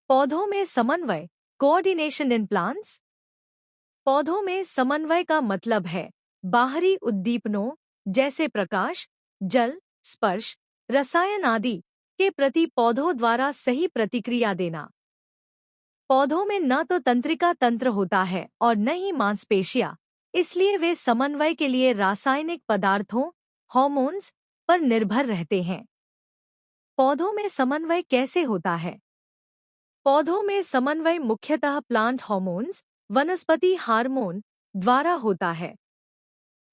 पौधों में समन्वय, कोऑर्डिनेशन इन प्लांट्स। पौधों में समन्वय का मतलब है बाहरी उद्दीपनों जैसे प्रकाश, जल, स्पर्श, रसायन आदि के प्रति पौधों द्वारा सही प्रतिक्रिया देना। पौधों में न तो तंत्रिका तंत्र होता है और न ही मांसपेशियां, इसलिए वे समन्वय के लिए रासायनिक पदार्थों, हार्मोन्स पर निर्भर रहते हैं। पौधों में समन्वय कैसे होता है? पौधों में समन्वय मुख्यतः प्लांट हार्मोन्स, वनस्पति हार्मोन द्वारा होता है।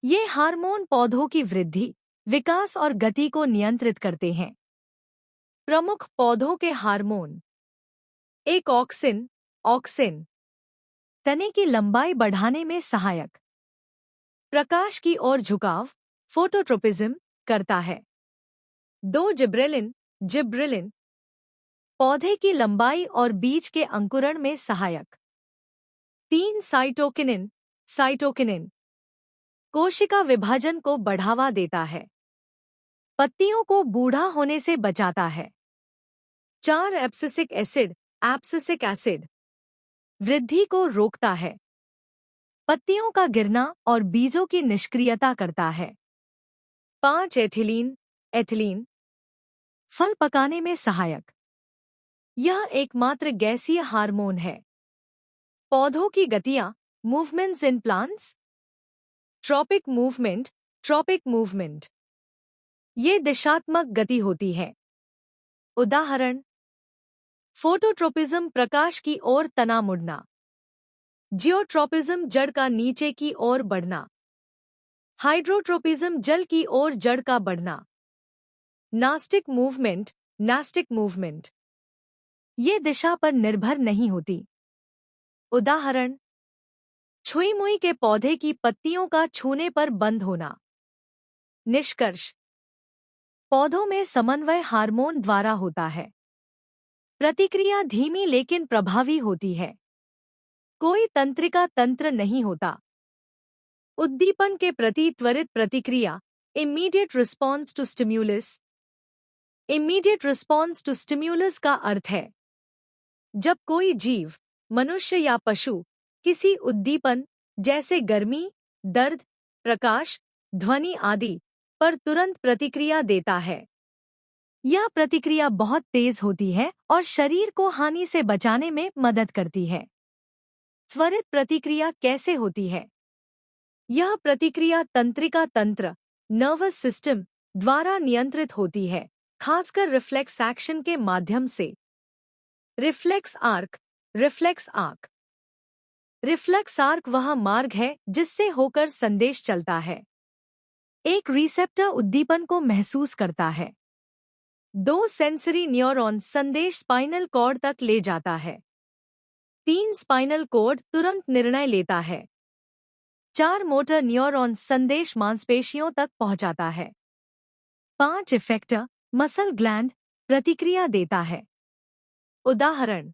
ये हार्मोन पौधों की वृद्धि, विकास और गति को नियंत्रित करते हैं। प्रमुख पौधों के हार्मोन। एक ऑक्सिन, ऑक्सिन तने की लंबाई बढ़ाने में सहायक, प्रकाश की ओर झुकाव, फोटोट्रोपिज्म करता है। 2 जिब्रेलिन, जिब्रेलिन पौधे की लंबाई और बीज के अंकुरण में सहायक। 3 साइटोकिनिन, साइटोकिनिन कोशिका विभाजन को बढ़ावा देता है, पत्तियों को बूढ़ा होने से बचाता है। 4 एब्सिसिक एसिड, एब्सिसिक एसिड वृद्धि को रोकता है, पत्तियों का गिरना और बीजों की निष्क्रियता करता है। 5 एथिलीन, एथिलीन फल पकाने में सहायक। यह एकमात्र गैसीय हार्मोन है। पौधों की गतियां, movements in plants. Tropic movement, tropic movement ये दिशात्मक गति होती है। उदाहरण, फोटोट्रोपिज्म प्रकाश की ओर तना मुड़ना, जियोट्रोपिज्म जड़ का नीचे की ओर बढ़ना, हाइड्रोट्रोपिज्म जल की ओर जड़ का बढ़ना। नास्टिक मूवमेंट, नास्टिक मूवमेंट ये दिशा पर निर्भर नहीं होती। उदाहरण, छुई मुई के पौधे की पत्तियों का छूने पर बंद होना। निष्कर्ष, पौधों में समन्वय हार्मोन द्वारा होता है। प्रतिक्रिया धीमी लेकिन प्रभावी होती है। कोई तंत्रिका तंत्र नहीं होता। उद्दीपन के प्रति त्वरित प्रतिक्रिया, immediate response to stimulus. Immediate response to stimulus का अर्थ है जब कोई जीव, मनुष्य या पशु किसी उद्दीपन जैसे गर्मी, दर्द, प्रकाश, ध्वनि आदि पर तुरंत प्रतिक्रिया देता है। यह प्रतिक्रिया बहुत तेज होती है और शरीर को हानि से बचाने में मदद करती है। त्वरित प्रतिक्रिया कैसे होती है? यह प्रतिक्रिया तंत्रिका तंत्र, नर्वस सिस्टम द्वारा नियंत्रित होती है, खासकर रिफ्लेक्स एक्शन के माध्यम से। Reflex arc, reflex arc reflex arc वह मार्ग है जिससे होकर संदेश चलता है। एक रिसेप्टर उद्दीपन को महसूस करता है। 2 सेंसरी न्यूरॉन संदेश स्पाइनल कॉर्ड तक ले जाता है। 3 स्पाइनल कॉर्ड तुरंत निर्णय लेता है। 4 मोटर न्यूरॉन संदेश मांसपेशियों तक पहुंचाता है। 5 इफेक्टर, मसल ग्लैंड प्रतिक्रिया देता है। उदाहरण,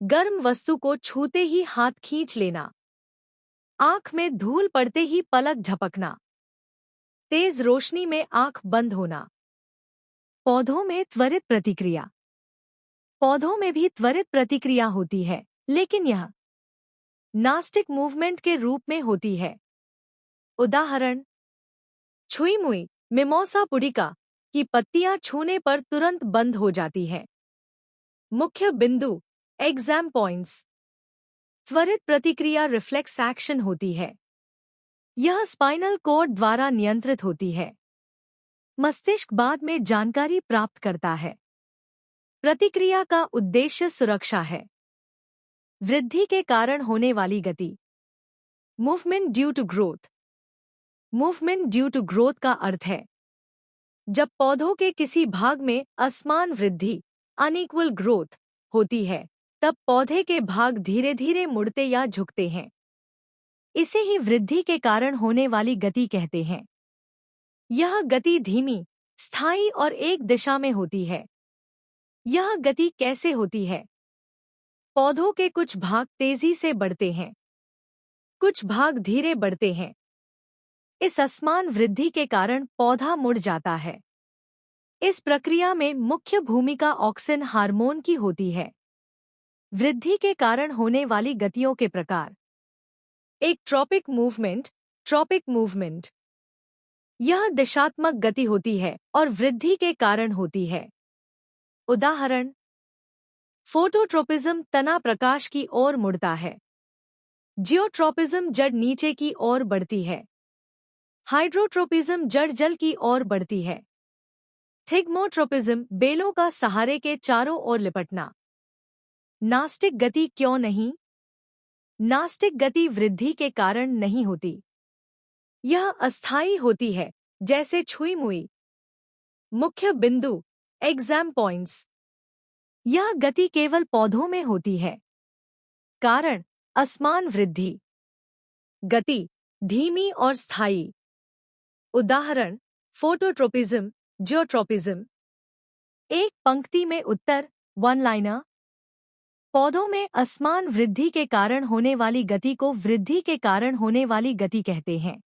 गर्म वस्तु को छूते ही हाथ खींच लेना, आंख में धूल पड़ते ही पलक झपकना, तेज रोशनी में आंख बंद होना। पौधों में त्वरित प्रतिक्रिया। पौधों में भी त्वरित प्रतिक्रिया होती है, लेकिन यह नास्टिक मूवमेंट के रूप में होती है। उदाहरण, छुई मुई, मिमोसा पुडिका की पत्तियां छूने पर तुरंत बंद हो जाती है। मुख्य बिंदु, एग्जाम पॉइंट्स। त्वरित प्रतिक्रिया रिफ्लेक्स एक्शन होती है। यह स्पाइनल कॉर्ड द्वारा नियंत्रित होती है। मस्तिष्क बाद में जानकारी प्राप्त करता है। प्रतिक्रिया का उद्देश्य सुरक्षा है। वृद्धि के कारण होने वाली गति। Movement due to growth. Movement due to growth का अर्थ है जब पौधों के किसी भाग में असमान वृद्धि, अनइक्वल ग्रोथ होती है, तब पौधे के भाग धीरे धीरे मुड़ते या झुकते हैं। इसे ही वृद्धि के कारण होने वाली गति कहते हैं। यह गति धीमी, स्थायी और एक दिशा में होती है। यह गति कैसे होती है? पौधों के कुछ भाग तेजी से बढ़ते हैं, कुछ भाग धीरे बढ़ते हैं। इस असमान वृद्धि के कारण पौधा मुड़ जाता है। इस प्रक्रिया में मुख्य भूमिका ऑक्सिन हार्मोन की होती है। वृद्धि के कारण होने वाली गतियों के प्रकार। एक ट्रॉपिक मूवमेंट। ट्रॉपिक मूवमेंट यह दिशात्मक गति होती है और वृद्धि के कारण होती है। उदाहरण, फोटोट्रोपिज्म तना प्रकाश की ओर मुड़ता है। जियोट्रोपिज्म जड़ नीचे की ओर बढ़ती है। हाइड्रोट्रोपिज्म जड़ जल की ओर बढ़ती है। थिग्मोट्रोपिज्म बेलों का सहारे के चारों ओर लिपटना। नास्टिक गति क्यों नहीं? नास्टिक गति वृद्धि के कारण नहीं होती। यह अस्थायी होती है, जैसे छुई मुई। मुख्य बिंदु एग्जाम पॉइंट्स। यह गति केवल पौधों में होती है। कारण असमान वृद्धि। गति धीमी और स्थायी। उदाहरण, फोटोट्रोपिज्म, जियोट्रोपिज्म। एक पंक्ति में उत्तर, वन लाइनर। पौधों में असमान वृद्धि के कारण होने वाली गति को वृद्धि के कारण होने वाली गति कहते हैं।